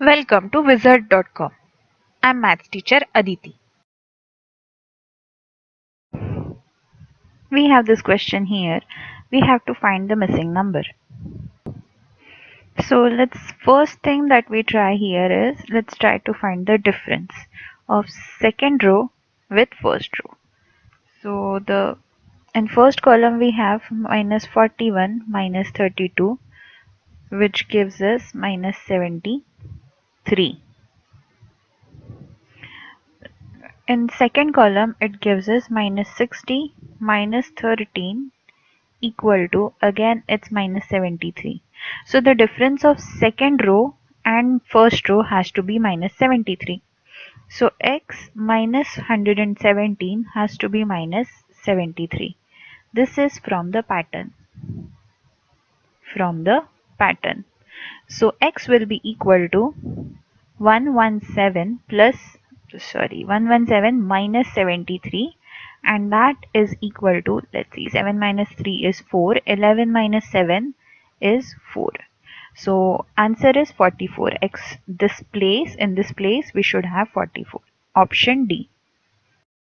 Welcome to Wizard.com. I'm maths teacher Aditi. We have this question here. We have to find the missing number. So first thing that we try here is let's try to find the difference of second row with first row. So in first column we have minus 41 minus 32, which gives us minus 73. In second column it gives us minus 60 minus 13 equal to, again it's minus 73. So the difference of second row and first row has to be minus 73. So x minus 117 has to be minus 73. This is from the pattern. So x will be equal to 117 minus 73, and that is equal to, let's see, 7 minus 3 is 4, 11 minus 7 is 4. So answer is 44. In this place we should have 44. Option D.